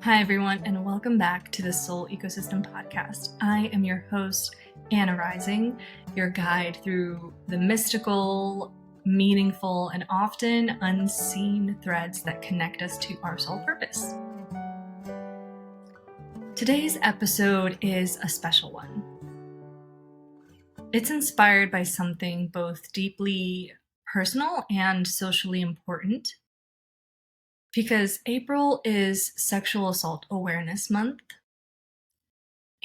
Hi, everyone, and welcome back to the Soul Ecosystem Podcast. I am your host, Anna Rising, your guide through the mystical, meaningful, and often unseen threads that connect us to our soul purpose. Today's episode is a special one. It's inspired by something both deeply personal and socially important. Because April is Sexual Assault Awareness Month.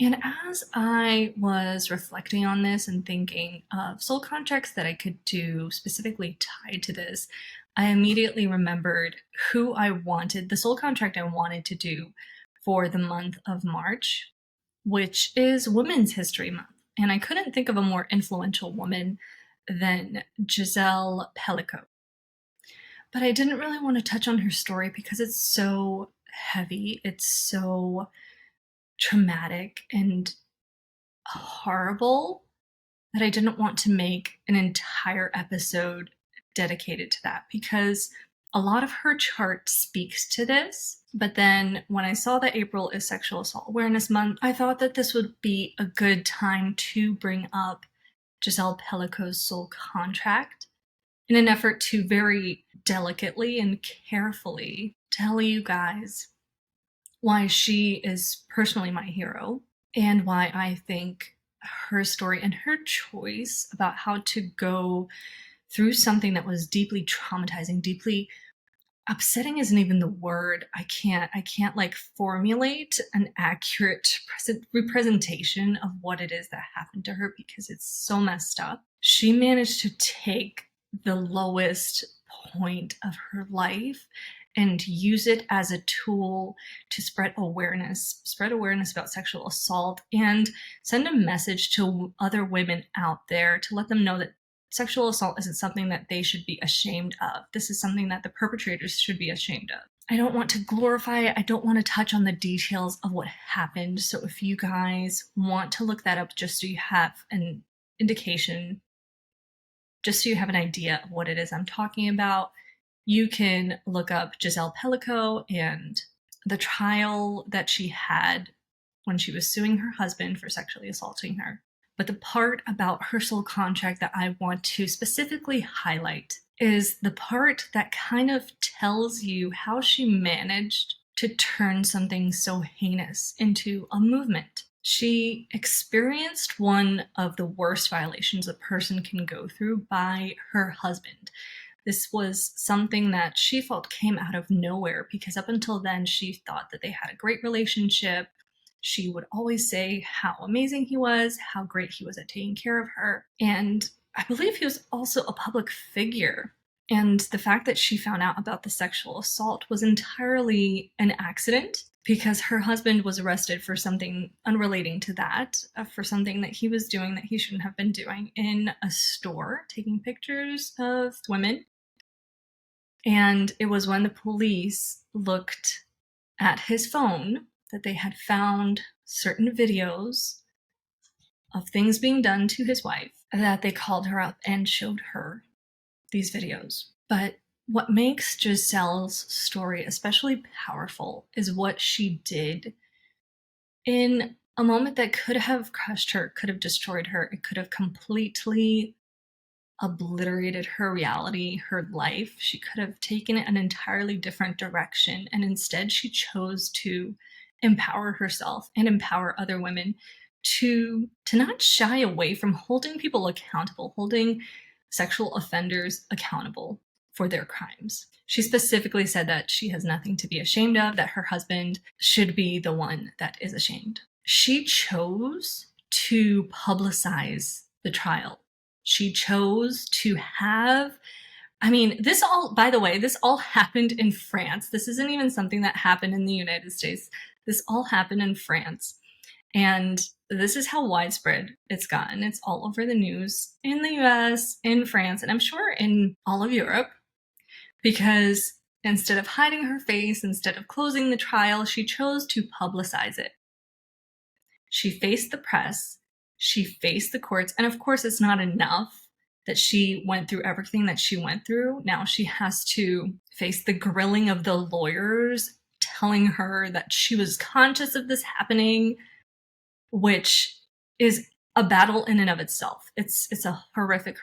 And as I was reflecting on this and thinking of soul contracts that I could do specifically tied to this, I immediately remembered who I wanted, the soul contract I wanted to do for the month of March, which is Women's History Month. And I couldn't think of a more influential woman than Gisele Pelicot. But I didn't really want to touch on her story because it's so heavy, it's so traumatic and horrible that I didn't want to make an entire episode dedicated to that, because a lot of her chart speaks to this. But then when I saw that April is Sexual Assault Awareness Month, I thought that this would be a good time to bring up Gisele Pelicot's soul contract in an effort to very delicately and carefully tell you guys why she is personally my hero and why I think her story and her choice about how to go through something that was deeply traumatizing, deeply upsetting isn't even the word. I can't like formulate an accurate representation of what it is that happened to her because it's so messed up. She managed to take the lowest point of her life and use it as a tool to spread awareness about sexual assault and send a message to other women out there to let them know that sexual assault isn't something that they should be ashamed of. This is something that the perpetrators should be ashamed of. I don't want to glorify it. I don't want to touch on the details of what happened. So if you guys want to look that up just so you have an indication, just so you have an idea of what it is I'm talking about, you can look up Gisele Pelicot and the trial that she had when she was suing her husband for sexually assaulting her. But the part about her soul contract that I want to specifically highlight is the part that kind of tells you how she managed to turn something so heinous into a movement. She experienced one of the worst violations a person can go through by her husband. This was something that she felt came out of nowhere because up until then she thought that they had a great relationship. She would always say how amazing he was, how great he was at taking care of her. And I believe he was also a public figure. And the fact that she found out about the sexual assault was entirely an accident because her husband was arrested for something unrelating to that, for something that he was doing that he shouldn't have been doing in a store, taking pictures of women. And it was when the police looked at his phone that they had found certain videos of things being done to his wife that they called her up and showed her these videos. But what makes Gisele's story especially powerful is what she did in a moment that could have crushed her, could have destroyed her. It could have completely obliterated her reality, her life. She could have taken it an entirely different direction. And instead, she chose to empower herself and empower other women to not shy away from holding people accountable, holding sexual offenders accountable for their crimes. She specifically said that she has nothing to be ashamed of, that her husband should be the one that is ashamed. She chose to publicize the trial. She chose to have, this all happened in France. This isn't even something that happened in the United States. This all happened in France. And this is how widespread it's gotten. It's all over the news in the US, in France, and I'm sure in all of Europe, because instead of hiding her face, instead of closing the trial, she chose to publicize it. She faced the press, she faced the courts, and of course it's not enough that she went through everything that she went through. Now she has to face the grilling of the lawyers telling her that she was conscious of this happening, which is a battle in and of itself. It's a horrific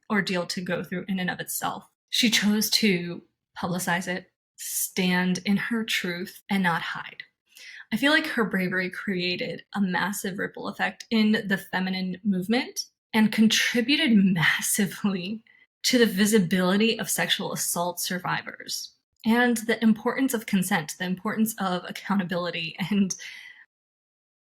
ordeal to go through in and of itself. She chose to publicize it, stand in her truth, and not hide. I feel like her bravery created a massive ripple effect in the feminine movement and contributed massively to the visibility of sexual assault survivors and the importance of consent, the importance of accountability, and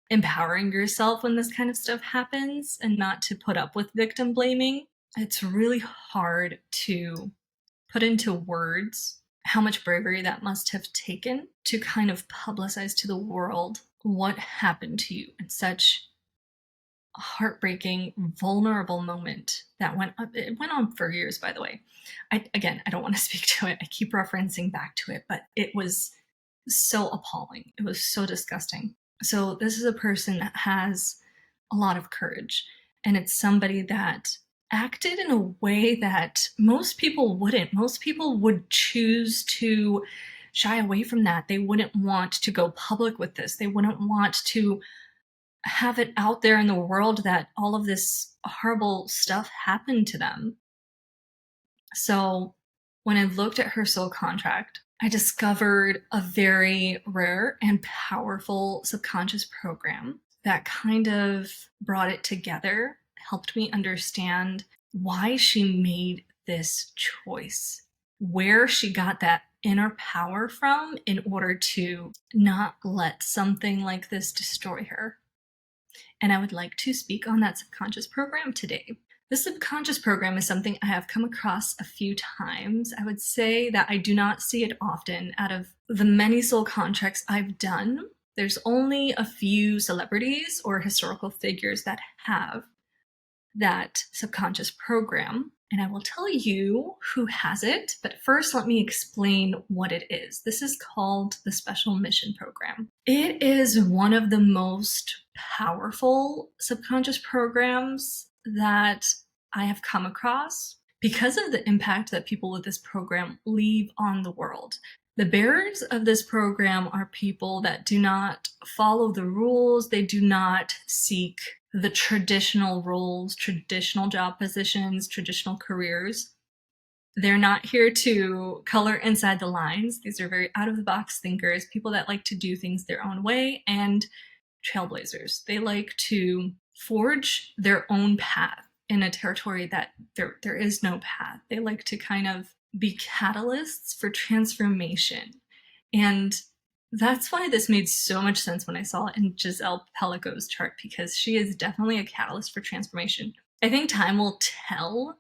empowering yourself when this kind of stuff happens and not to put up with victim blaming. It's really hard to put into words how much bravery that must have taken to kind of publicize to the world what happened to you in such a heartbreaking, vulnerable moment that went on for years, by the way. I don't want to speak to it. I keep referencing back to it, but it was so appalling. It was so disgusting. So this is a person that has a lot of courage, and it's somebody that acted in a way that most people wouldn't. Most people would choose to shy away from that. They wouldn't want to go public with this. They wouldn't want to have it out there in the world that all of this horrible stuff happened to them. So when I looked at her soul contract, I discovered a very rare and powerful subconscious program that kind of brought it together, helped me understand why she made this choice, where she got that inner power from in order to not let something like this destroy her. And I would like to speak on that subconscious program today. The subconscious program is something I have come across a few times. I would say that I do not see it often. Out of the many soul contracts I've done, there's only a few celebrities or historical figures that have that subconscious program. And I will tell you who has it, but first let me explain what it is. This is called the Special Mission Program. It is one of the most powerful subconscious programs that I have come across because of the impact that people with this program leave on the world. The bearers of this program are people that do not follow the rules. They do not seek the traditional roles, traditional job positions, traditional careers. They're not here to color inside the lines. These are very out of the box thinkers, people that like to do things their own way, and trailblazers. They like to forge their own path in a territory that there is no path. They like to kind of be catalysts for transformation. And that's why this made so much sense when I saw it in Gisele Pelicot's chart, because she is definitely a catalyst for transformation. I think time will tell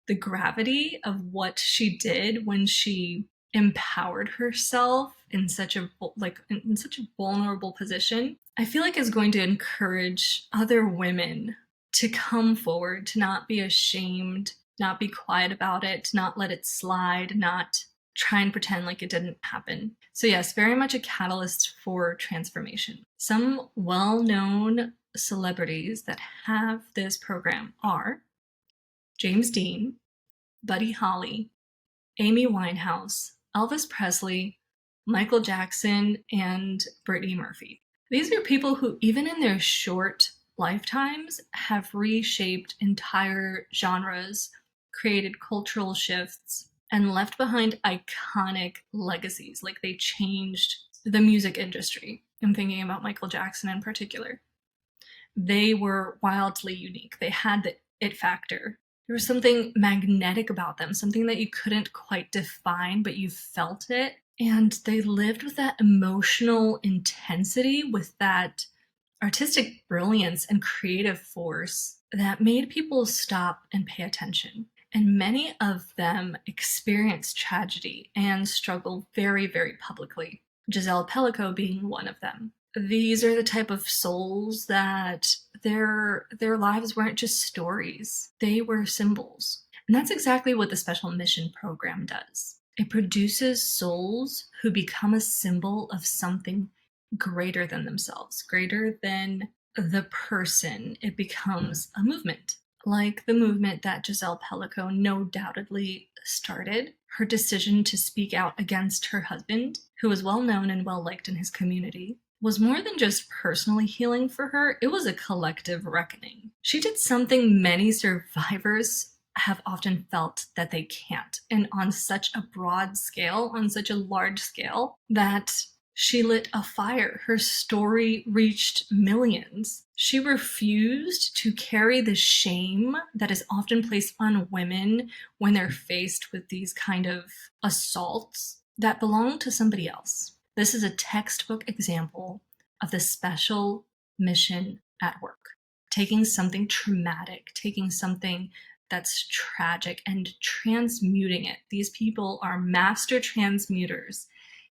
the gravity of what she did when she empowered herself in such a vulnerable position. I feel like is going to encourage other women to come forward, to not be ashamed, not be quiet about it, to not let it slide, not try and pretend like it didn't happen. So yes, very much a catalyst for transformation. Some well-known celebrities that have this program are James Dean, Buddy Holly, Amy Winehouse, Elvis Presley, Michael Jackson, and Brittany Murphy. These are people who, even in their short lifetimes, have reshaped entire genres, created cultural shifts, and left behind iconic legacies. Like, they changed the music industry. I'm thinking about Michael Jackson in particular. They were wildly unique. They had the it factor. There was something magnetic about them, something that you couldn't quite define, but you felt it. And they lived with that emotional intensity, with that artistic brilliance and creative force that made people stop and pay attention. And many of them experienced tragedy and struggled very, very publicly, Gisele Pelicot being one of them. These are the type of souls that their lives weren't just stories, they were symbols. And that's exactly what the Special Mission Program does. It produces souls who become a symbol of something greater than themselves, greater than the person. It becomes a movement, like the movement that Gisele Pelicot no doubtedly started. Her decision to speak out against her husband, who was well known and well liked in his community, was more than just personally healing for her, it was a collective reckoning. She did something many survivors have often felt that they can't, and on such a broad scale, on such a large scale, that she lit a fire. Her story reached millions. She refused to carry the shame that is often placed on women when they're faced with these kind of assaults that belong to somebody else. This is a textbook example of the special mission at work. Taking something traumatic, taking something that's tragic and transmuting it. These people are master transmuters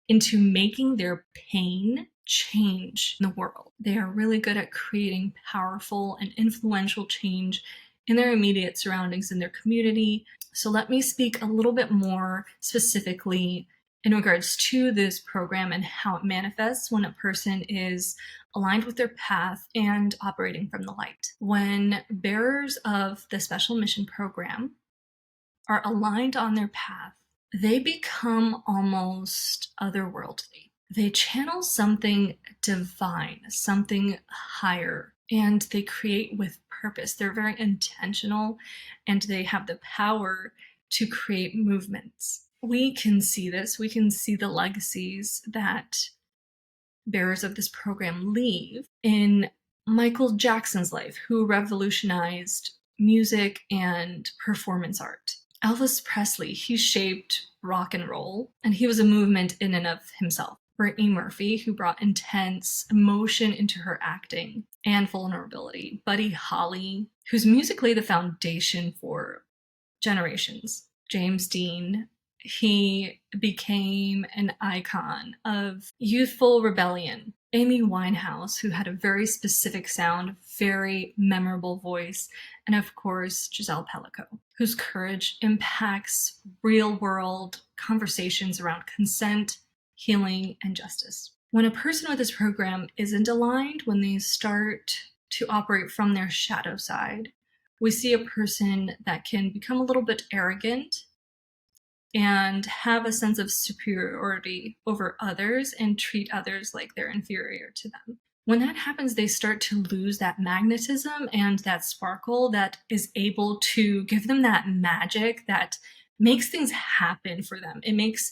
into making their pain change in the world. They are really good at creating powerful and influential change in their immediate surroundings, in their community. So let me speak a little bit more specifically in regards to this program and how it manifests when a person is aligned with their path and operating from the light. When bearers of the Special Mission Program are aligned on their path, they become almost otherworldly. They channel something divine, something higher, and they create with purpose. They're very intentional, and they have the power to create movements. We can see this. We can see the legacies that bearers of this program leave in Michael Jackson's life, who revolutionized music and performance art. Elvis Presley, he shaped rock and roll, and he was a movement in and of himself. Brittany Murphy, who brought intense emotion into her acting and vulnerability. Buddy Holly, whose music laid the foundation for generations. James Dean, he became an icon of youthful rebellion. Amy Winehouse, who had a very specific sound, very memorable voice, and of course, Gisele Pelicot, whose courage impacts real-world conversations around consent, healing, and justice. When a person with this program isn't aligned, when they start to operate from their shadow side, we see a person that can become a little bit arrogant and have a sense of superiority over others and treat others like they're inferior to them. When that happens, they start to lose that magnetism and that sparkle that is able to give them that magic that makes things happen for them. It makes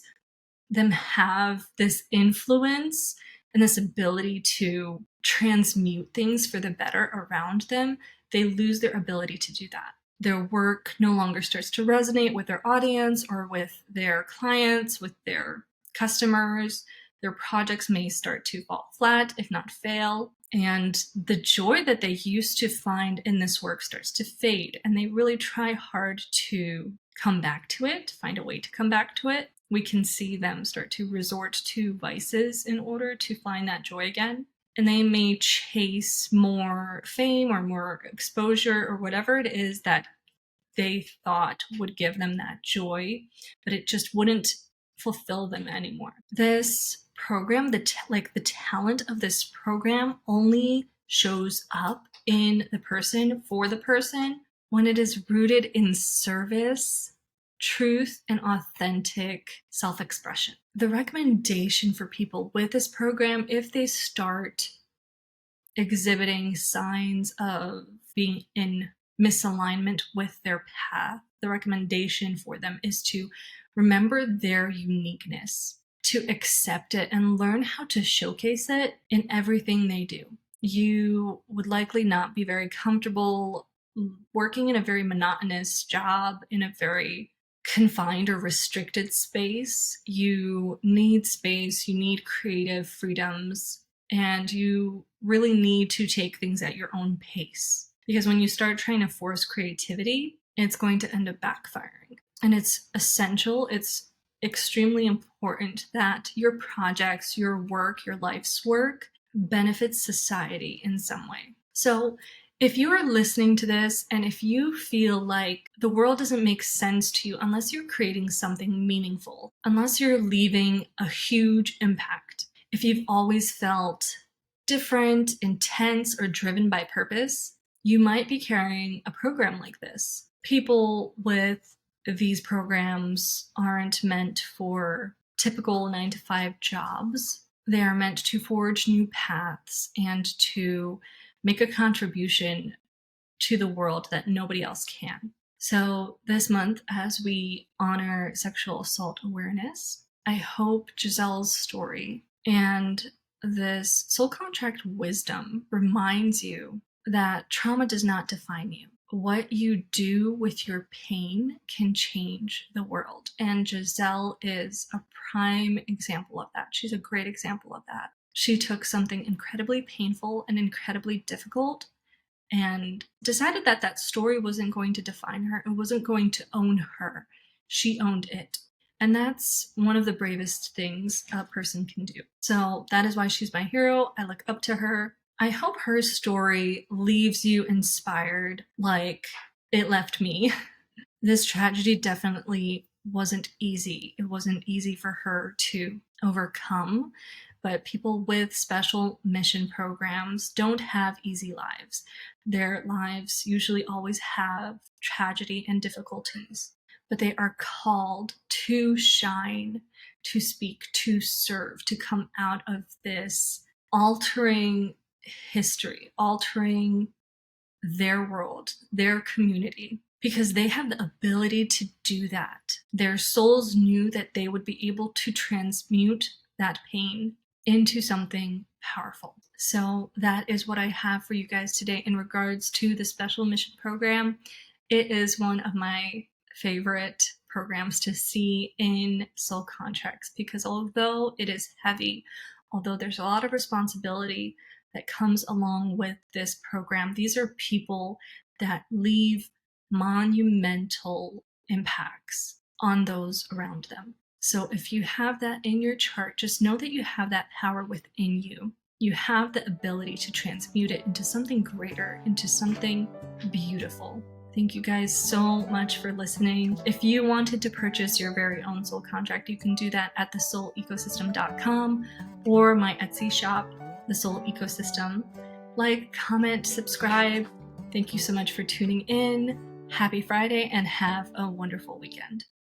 them have this influence and this ability to transmute things for the better around them. They lose their ability to do that. Their work no longer starts to resonate with their audience or with their clients, with their customers. Their projects may start to fall flat, if not fail. And the joy that they used to find in this work starts to fade. And they really try hard to come back to it, find a way to come back to it. We can see them start to resort to vices in order to find that joy again. And they may chase more fame or more exposure or whatever it is that they thought would give them that joy, but it just wouldn't fulfill them anymore. This program, the talent of this program only shows up in the person, for the person, when it is rooted in service, truth, and authentic self-expression. The recommendation for people with this program, if they start exhibiting signs of being in misalignment with their path, the recommendation for them is to remember their uniqueness, to accept it and learn how to showcase it in everything they do. You would likely not be very comfortable working in a very monotonous job, in a very confined or restricted space. You need space, you need creative freedoms, and you really need to take things at your own pace. Because when you start trying to force creativity, it's going to end up backfiring. And it's essential, it's extremely important that your projects, your work, your life's work benefits society in some way. So if you are listening to this and if you feel like the world doesn't make sense to you unless you're creating something meaningful, unless you're leaving a huge impact, if you've always felt different, intense, or driven by purpose, you might be carrying a program like this. People with these programs aren't meant for typical 9-to-5 jobs. They are meant to forge new paths and to make a contribution to the world that nobody else can. So this month, as we honor sexual assault awareness, I hope Gisele's story and this soul contract wisdom reminds you that trauma does not define you. What you do with your pain can change the world. And Gisele is a prime example of that. She's a great example of that. She took something incredibly painful and incredibly difficult and decided that that story wasn't going to define her. It wasn't going to own her. She owned it. And that's one of the bravest things a person can do. So that is why she's my hero. I look up to her. I hope her story leaves you inspired like it left me. This tragedy definitely wasn't easy. It wasn't easy for her to overcome, but people with special mission programs don't have easy lives. Their lives usually always have tragedy and difficulties, but they are called to shine, to speak, to serve, to come out of this altering history, altering their world, their community, because they have the ability to do that. Their souls knew that they would be able to transmute that pain into something powerful. So that is what I have for you guys today in regards to the Special Mission Program. It is one of my favorite programs to see in soul contracts because although it is heavy, although there's a lot of responsibility that comes along with this program, these are people that leave monumental impacts on those around them. So if you have that in your chart, just know that you have that power within you. You have the ability to transmute it into something greater, into something beautiful. Thank you guys so much for listening. If you wanted to purchase your very own soul contract, you can do that at thesoulecosystem.com or my Etsy shop, The Soul Ecosystem. Like, comment, subscribe. Thank you so much for tuning in. Happy Friday and have a wonderful weekend.